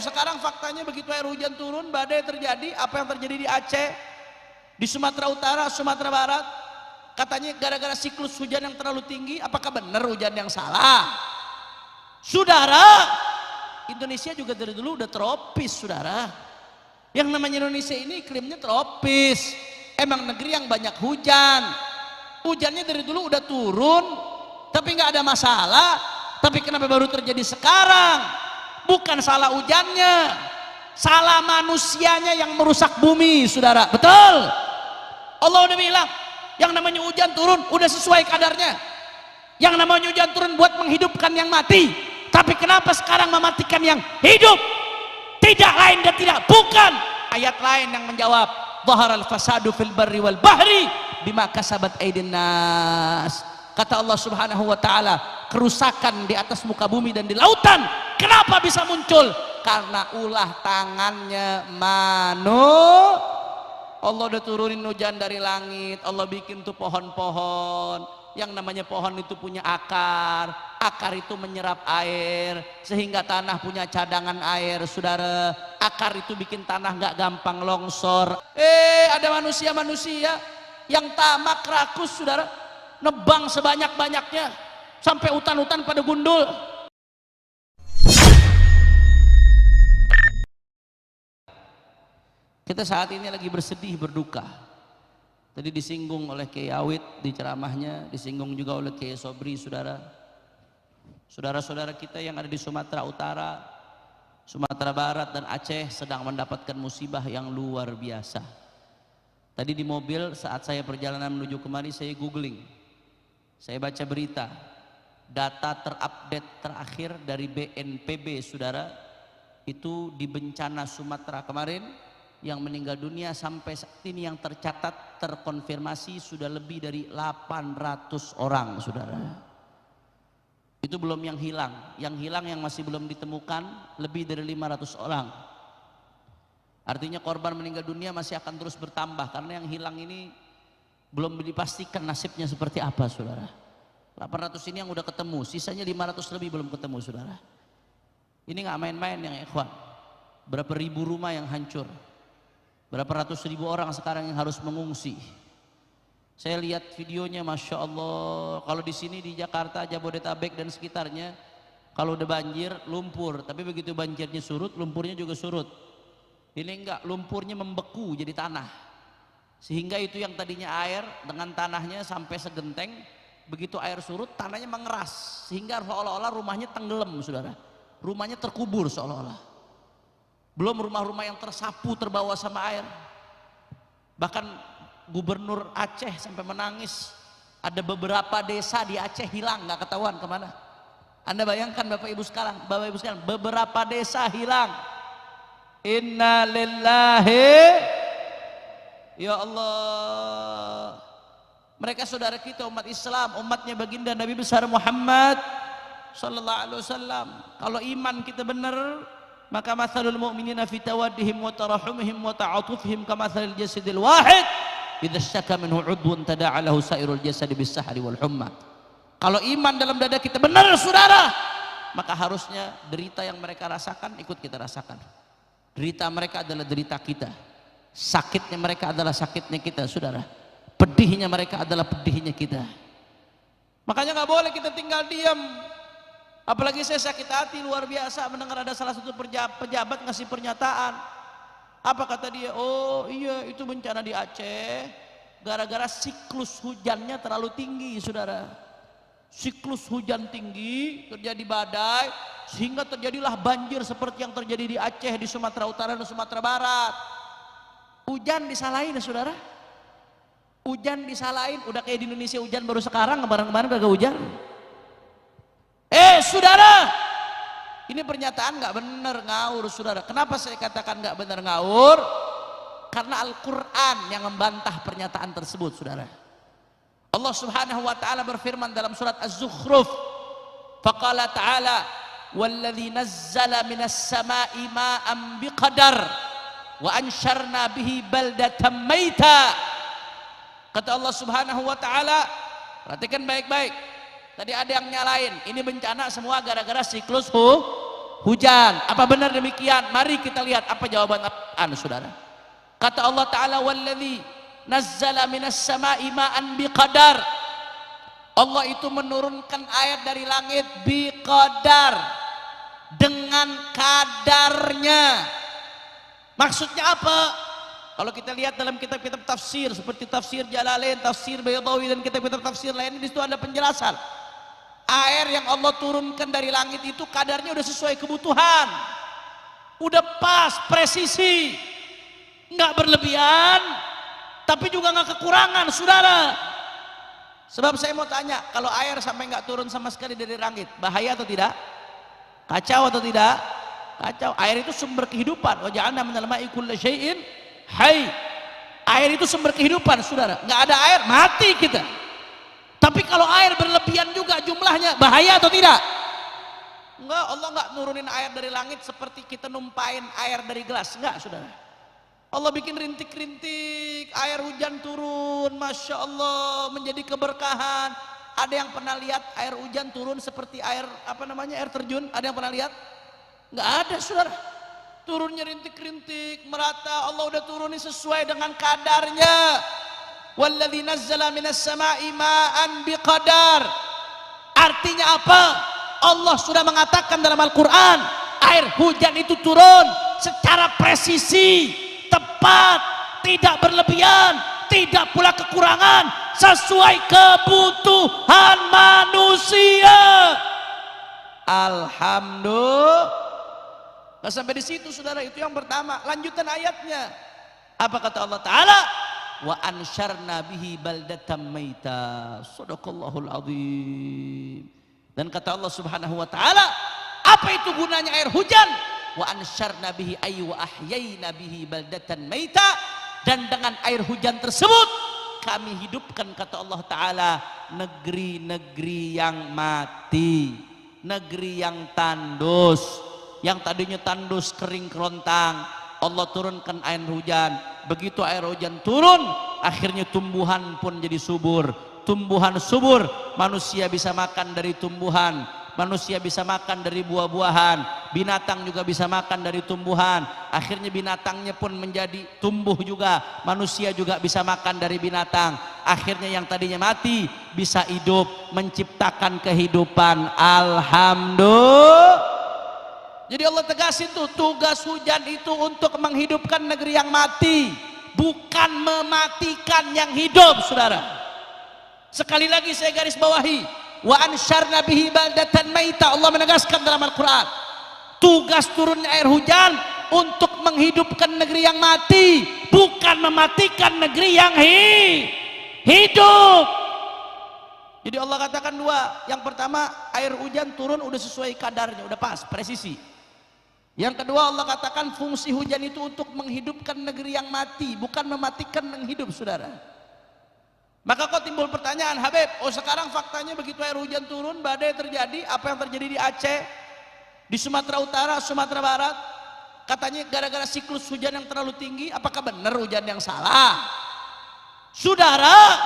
Sekarang faktanya begitu air hujan turun, badai terjadi. Apa yang terjadi di Aceh, di Sumatera Utara, Sumatera Barat, katanya gara-gara siklus hujan yang terlalu tinggi. Apakah benar hujan yang salah? Saudara, Indonesia juga dari dulu udah tropis, saudara. Yang namanya Indonesia ini iklimnya tropis. Emang negeri yang banyak hujan. Hujannya dari dulu udah turun, tapi nggak ada masalah. Tapi kenapa baru terjadi sekarang? Bukan salah hujannya, salah manusianya yang merusak bumi, saudara. Betul. Allah udah bilang, yang namanya hujan turun udah sesuai kadarnya. Yang namanya hujan turun buat menghidupkan yang mati. Tapi kenapa sekarang mematikan yang hidup? Tidak lain dan tidak bukan ayat lain yang menjawab, dhaharal fasadu fil barri wal bahri bima kasabat aydin nas. Kata Allah Subhanahu wa taala, kerusakan di atas muka bumi dan di lautan kenapa bisa muncul? Karena ulah tangannya Allah udah turunin hujan dari langit. Allah bikin tuh pohon-pohon. Yang namanya pohon itu punya akar. Akar itu menyerap air sehingga tanah punya cadangan air, saudara. Akar itu bikin tanah nggak gampang longsor. Ada manusia-manusia yang tamak rakus, saudara, nebang sebanyak-banyaknya sampai hutan-hutan pada gundul. Kita saat ini lagi bersedih, berduka. Tadi disinggung oleh Kiai Awid di ceramahnya, disinggung juga oleh Kiai Sobri, saudara. Saudara-saudara kita yang ada di Sumatera Utara, Sumatera Barat dan Aceh sedang mendapatkan musibah yang luar biasa. Tadi di mobil saat saya perjalanan menuju kemari, saya googling, saya baca berita, data terupdate terakhir dari BNPB, saudara, itu di bencana Sumatera kemarin, yang meninggal dunia sampai saat ini yang tercatat terkonfirmasi sudah lebih dari 800 orang, saudara. Itu belum yang hilang yang masih belum ditemukan lebih dari 500 orang. Artinya korban meninggal dunia masih akan terus bertambah karena yang hilang ini belum dipastikan nasibnya seperti apa, saudara. 800 ini yang udah ketemu, sisanya 500 lebih belum ketemu, saudara. Ini nggak main-main yang ikhwan. Berapa ribu rumah yang hancur, berapa ratus ribu orang sekarang yang harus mengungsi. Saya lihat videonya, masya Allah. Kalau di sini di Jakarta, Jabodetabek dan sekitarnya, kalau udah banjir lumpur, tapi begitu banjirnya surut, lumpurnya juga surut. Ini enggak, lumpurnya membeku jadi tanah, sehingga itu yang tadinya air dengan tanahnya sampai segenteng, begitu air surut tanahnya mengeras sehingga seolah-olah rumahnya tenggelam, saudara. Rumahnya terkubur seolah-olah. Belum rumah-rumah yang tersapu terbawa sama air. Bahkan Gubernur Aceh sampai menangis, ada beberapa desa di Aceh hilang, nggak ketahuan kemana. Anda bayangkan Bapak Ibu sekalian, beberapa desa hilang. Inna lillahi, ya Allah. Mereka saudara kita, umat Islam, umatnya baginda Nabi besar Muhammad sallallahu alaihi wasallam. Kalau iman kita benar, maka mathalul mu'minina fi tawaddihim wa tarahumihim wa ta'atufihim kamathalil jasadil wahid idza syaka minhu 'udwun tada'a lahu sairul jasadi bis-sahri wal humma. Kalau iman dalam dada kita benar, saudara, maka harusnya derita yang mereka rasakan ikut kita rasakan. Derita mereka adalah derita kita, sakitnya mereka adalah sakitnya kita, saudara. Pedihnya mereka adalah pedihnya kita. Makanya nggak boleh kita tinggal diam. Apalagi saya sakit hati luar biasa mendengar ada salah satu pejabat ngasih pernyataan. Apa kata dia? Oh iya, itu bencana di Aceh gara-gara siklus hujannya terlalu tinggi, saudara. Siklus hujan tinggi, terjadi badai, sehingga terjadilah banjir seperti yang terjadi di Aceh, di Sumatera Utara dan Sumatera Barat. Hujan disalahin, saudara. Hujan disalahin, udah kayak di Indonesia hujan baru sekarang, kemarin-kemarin kagak hujan. Saudara, ini pernyataan nggak benar, ngawur, saudara. Kenapa saya katakan nggak benar, ngawur? Karena Al-Quran yang membantah pernyataan tersebut, saudara. Allah Subhanahu wa taala berfirman dalam surat Az-Zukhruf, faqala ta'ala walladzi nazzala minas sama'i ma'an biqadar wa ansyarna bihi baldatan maita. Kata Allah Subhanahu wa taala, perhatikan baik-baik. Tadi ada yang nyalain, ini bencana semua gara-gara siklus hujan. Apa benar demikian? Mari kita lihat apa jawaban Al-Quran, saudara. Kata Allah Ta'ala, walladzi nazzala minas sama'i ma'an biqadar. Allah itu menurunkan air dari langit biqadar, dengan kadarnya. Maksudnya apa? Kalau kita lihat dalam kitab-kitab tafsir seperti tafsir Jalalain, tafsir Baydawi, dan kitab-kitab tafsir lain, di situ ada penjelasan. Air yang Allah turunkan dari langit itu kadarnya udah sesuai kebutuhan, udah pas, presisi, nggak berlebihan, tapi juga nggak kekurangan, saudara. Sebab saya mau tanya, kalau air sampai nggak turun sama sekali dari langit, bahaya atau tidak? Kacau atau tidak? Kacau. Air itu sumber kehidupan. Wa ja'alna minal ma'i kulli syai'in hayy. Air itu sumber kehidupan, saudara. Nggak ada air, mati kita. Tapi kalau air berlebihan juga jumlahnya, bahaya atau tidak? Enggak, Allah nggak nurunin air dari langit seperti kita numpain air dari gelas. Enggak, saudara. Allah bikin rintik-rintik, air hujan turun, Masya Allah, menjadi keberkahan. Ada yang pernah lihat air hujan turun seperti air, apa namanya, air terjun? Ada yang pernah lihat? Nggak ada, saudara. Turunnya rintik-rintik, merata. Allah udah turunin sesuai dengan kadarnya. Walladzi nazzala minas sama'i ma'an biqadar. Artinya apa? Allah sudah mengatakan dalam Al-Quran, air hujan itu turun secara presisi, tepat, tidak berlebihan, tidak pula kekurangan, sesuai kebutuhan manusia. Alhamdulillah. Nah, sampai di situ, saudara, itu yang pertama. Lanjutan ayatnya, apa kata Allah Ta'ala? Wa ansyarna bihi baldatan maita. Shadaqallahul azim. Dan kata Allah Subhanahu wa Ta'ala, apa itu gunanya air hujan? Wa ansyarna bihi ay wa ahyayna bihi baldatan maita. Dan dengan air hujan tersebut kami hidupkan, kata Allah Ta'ala, negeri-negeri yang mati, negeri yang tandus, yang tadinya tandus kering kerontang. Allah turunkan air hujan. Begitu air hujan turun, akhirnya tumbuhan pun jadi subur. Tumbuhan subur, manusia bisa makan dari tumbuhan, manusia bisa makan dari buah-buahan, binatang juga bisa makan dari tumbuhan. Akhirnya binatangnya pun menjadi tumbuh juga, manusia juga bisa makan dari binatang. Akhirnya yang tadinya mati bisa hidup, menciptakan kehidupan. Alhamdulillah. Jadi Allah tegasin tuh, tugas hujan itu untuk menghidupkan negeri yang mati, bukan mematikan yang hidup, saudara. Sekali lagi saya garis bawahi, wa ansyarna bihi baldatan maita. Allah menegaskan dalam Al-Quran, tugas turunnya air hujan untuk menghidupkan negeri yang mati, bukan mematikan negeri yang hidup. Jadi Allah katakan dua. Yang pertama, air hujan turun udah sesuai kadarnya, udah pas, presisi. Yang kedua, Allah katakan fungsi hujan itu untuk menghidupkan negeri yang mati, bukan mematikan yang hidup, saudara. Maka kok timbul pertanyaan, Habib, oh sekarang faktanya begitu air hujan turun, badai terjadi, apa yang terjadi di Aceh, di Sumatera Utara, Sumatera Barat, katanya gara-gara siklus hujan yang terlalu tinggi. Apakah benar hujan yang salah? Saudara,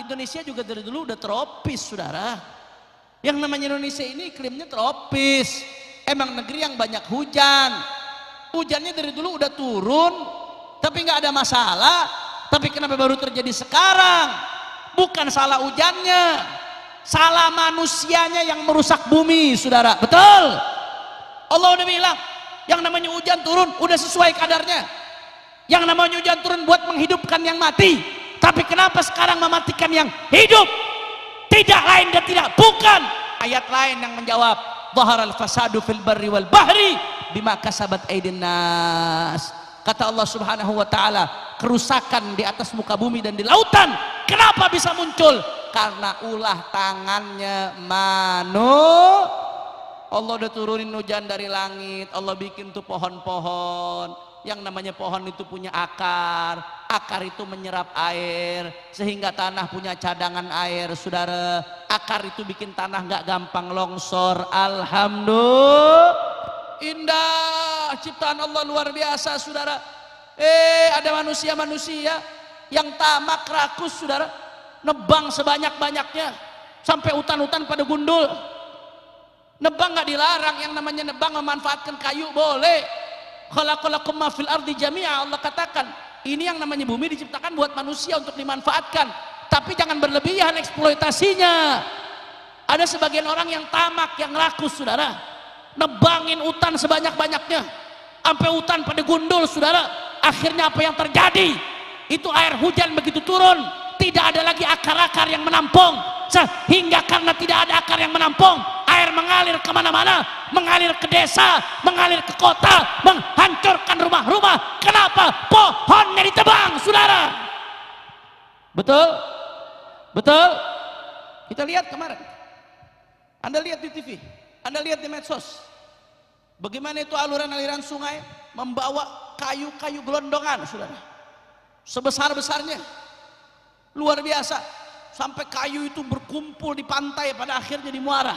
Indonesia juga dari dulu udah tropis, saudara. Yang namanya Indonesia ini iklimnya tropis. Emang negeri yang banyak hujan. Hujannya dari dulu udah turun, tapi nggak ada masalah. Tapi kenapa baru terjadi sekarang? Bukan salah hujannya, salah manusianya yang merusak bumi, saudara. Betul. Allah udah bilang, yang namanya hujan turun udah sesuai kadarnya. Yang namanya hujan turun buat menghidupkan yang mati. Tapi kenapa sekarang mematikan yang hidup? Tidak lain dan tidak bukan ayat lain yang menjawab, dhaharal fasadu fil barri wal bahri bima kasabat aydin nas. Kata Allah Subhanahu wa Ta'ala, kerusakan di atas muka bumi dan di lautan kenapa bisa muncul? Karena ulah tangannya Allah udah turunin hujan dari langit. Allah bikin tuh pohon-pohon. Yang namanya pohon itu punya akar, akar itu menyerap air sehingga tanah punya cadangan air, saudara. Akar itu bikin tanah nggak gampang longsor. Alhamdulillah, indah ciptaan Allah, luar biasa, saudara. Ada manusia-manusia yang tamak rakus, saudara, nebang sebanyak-banyaknya sampai hutan-hutan pada gundul. Nebang nggak dilarang, yang namanya nebang memanfaatkan kayu boleh. Khalaqalakum ma fil ardi jami'a, Allah katakan ini yang namanya bumi diciptakan buat manusia untuk dimanfaatkan, tapi jangan berlebihan eksploitasinya. Ada sebagian orang yang tamak, yang rakus, saudara, nebangin hutan sebanyak-banyaknya sampai hutan pada gundul, saudara. Akhirnya apa yang terjadi? Itu air hujan begitu turun, tidak ada lagi akar-akar yang menampung, sehingga karena tidak ada akar yang menampung, air mengalir kemana-mana, mengalir ke desa, mengalir ke kota, menghancurkan rumah-rumah. Kenapa? Pohonnya ditebang, saudara. Betul? Betul? Kita lihat kemarin, Anda lihat di TV, Anda lihat di medsos, bagaimana itu aliran-aliran sungai membawa kayu-kayu gelondongan, saudara, sebesar-besarnya, luar biasa, sampai kayu itu berkumpul di pantai, pada akhirnya di muara,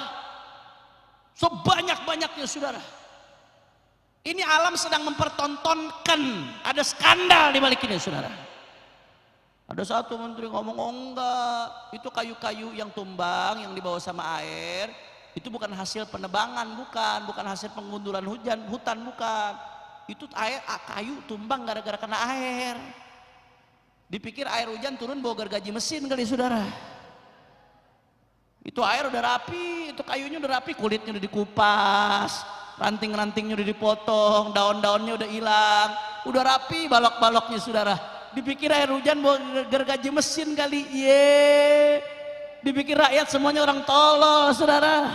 sebanyak-banyaknya, saudara. Ini alam sedang mempertontonkan, ada skandal di balik ini, saudara. Ada satu menteri ngomong, oh enggak, itu kayu-kayu yang tumbang, yang dibawa sama air, itu bukan hasil penebangan, bukan hasil penggundulan hutan, bukan. Itu kayu tumbang gara-gara kena air. Dipikir air hujan turun bawa gergaji mesin kali, saudara. Itu air udah rapi, itu kayunya udah rapi, kulitnya udah dikupas, ranting-rantingnya udah dipotong, daun-daunnya udah hilang, udah rapi balok-baloknya, saudara. Dipikir air hujan bawa gergaji mesin kali, dipikir rakyat semuanya orang tolol, saudara.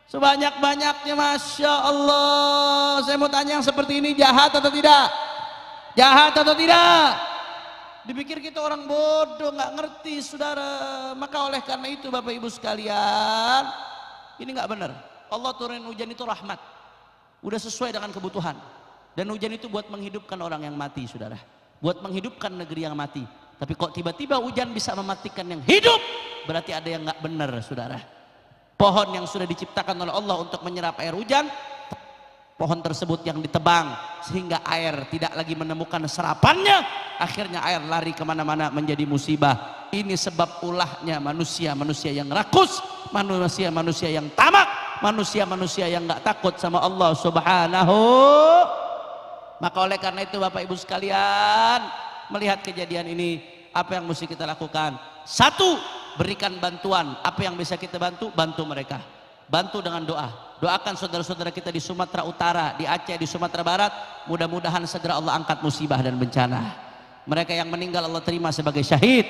Sebanyak-banyaknya, Masya Allah. Saya mau tanya, yang seperti ini jahat atau tidak? Jahat atau tidak? Dipikir kita orang bodoh, nggak ngerti, saudara. Maka oleh karena itu, Bapak Ibu sekalian, ini nggak benar. Allah turunin hujan itu rahmat, udah sesuai dengan kebutuhan. Dan hujan itu buat menghidupkan orang yang mati, saudara, buat menghidupkan negeri yang mati. Tapi kok tiba-tiba hujan bisa mematikan yang hidup, berarti ada yang nggak benar, saudara. Pohon yang sudah diciptakan oleh Allah untuk menyerap air hujan, pohon tersebut yang ditebang sehingga air tidak lagi menemukan serapannya, akhirnya air lari kemana-mana, menjadi musibah. Ini sebab ulahnya manusia-manusia yang rakus, manusia-manusia yang tamak, manusia-manusia yang nggak takut sama Allah Subhanahu. Maka oleh karena itu, Bapak Ibu sekalian, melihat kejadian ini, apa yang mesti kita lakukan? Satu, berikan bantuan. Apa yang bisa kita bantu? Bantu mereka. Bantu dengan doa. Doakan saudara-saudara kita di Sumatera Utara, di Aceh, di Sumatera Barat, mudah-mudahan segera Allah angkat musibah dan bencana. Mereka yang meninggal Allah terima sebagai syahid,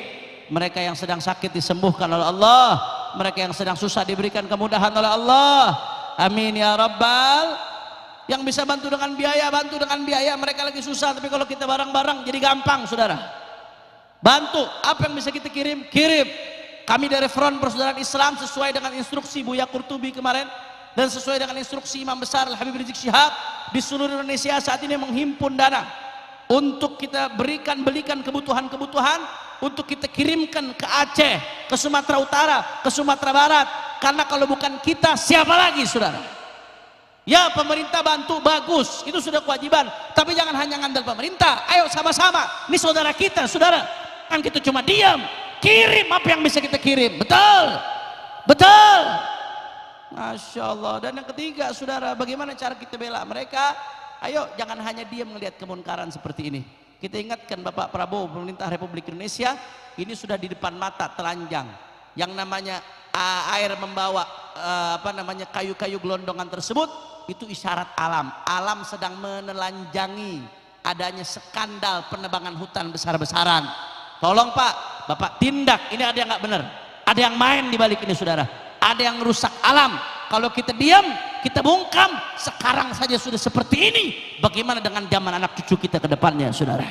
mereka yang sedang sakit disembuhkan oleh Allah, mereka yang sedang susah diberikan kemudahan oleh Allah. Amin ya Rabbal. Yang bisa bantu dengan biaya, bantu dengan biaya. Mereka lagi susah, tapi kalau kita bareng-bareng jadi gampang, saudara. Bantu. Apa yang bisa kita kirim? Kirim. Kami dari Front Persaudaraan Islam, sesuai dengan instruksi Buya Qurtubi kemarin, dan sesuai dengan instruksi Imam Besar Al-Habib Rizik Syihab, di seluruh Indonesia saat ini menghimpun dana untuk kita belikan kebutuhan-kebutuhan, untuk kita kirimkan ke Aceh, ke Sumatera Utara, ke Sumatera Barat. Karena kalau bukan kita, siapa lagi, saudara? Ya, pemerintah bantu, bagus, itu sudah kewajiban, tapi jangan hanya ngandel pemerintah. Ayo sama-sama, ini saudara kita, saudara. Kan kita cuma diam, kirim apa yang bisa kita kirim. Betul, betul. Masya Allah. Dan yang ketiga, saudara, bagaimana cara kita bela mereka? Ayo, jangan hanya diam melihat kemunkaran seperti ini. Kita ingatkan Bapak Prabowo, pemerintah Republik Indonesia, ini sudah di depan mata, telanjang. Yang namanya air membawa kayu-kayu gelondongan tersebut, itu isyarat alam. Alam sedang menelanjangi adanya skandal penebangan hutan besar-besaran. Tolong Pak, Bapak tindak. Ini ada yang nggak benar, ada yang main di balik ini, saudara. Ada yang rusak alam. Kalau kita diam, kita bungkam, sekarang saja sudah seperti ini, bagaimana dengan zaman anak cucu kita ke depannya, saudara?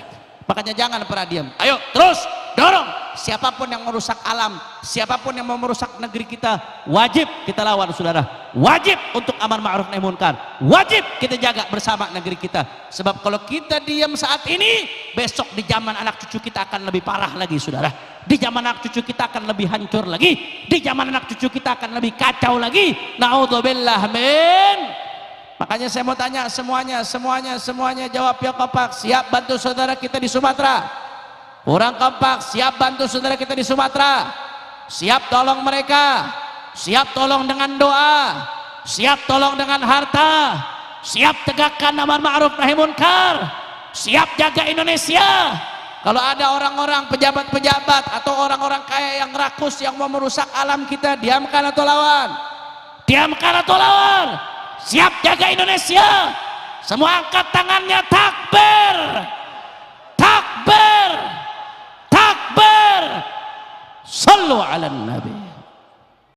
Makanya jangan pernah diam. Ayo terus dorong. Siapapun yang merusak alam, siapapun yang mau merusak negeri kita, wajib kita lawan, saudara. Wajib untuk amar ma'ruf nahi munkar. Wajib kita jaga bersama negeri kita. Sebab kalau kita diam saat ini, besok di zaman anak cucu kita akan lebih parah lagi, saudara. Di zaman anak cucu kita akan lebih hancur lagi. Di zaman anak cucu kita akan lebih kacau lagi. Na'udzubillah min. Makanya saya mau tanya semuanya jawab ya kompak. Siap bantu saudara kita di Sumatera? Orang kompak, siap bantu saudara kita di Sumatera? Siap tolong mereka? siap tolong dengan doa, siap tolong dengan harta, siap tegakkan amar ma'ruf nahi munkar, siap jaga Indonesia. Kalau ada orang-orang pejabat-pejabat atau orang-orang kaya yang rakus yang mau merusak alam kita, diamkan atau lawan? Diamkan atau lawan? Siap jaga Indonesia. Semua angkat tangannya, takbir, takbir, takbir. Sallu ala nabi.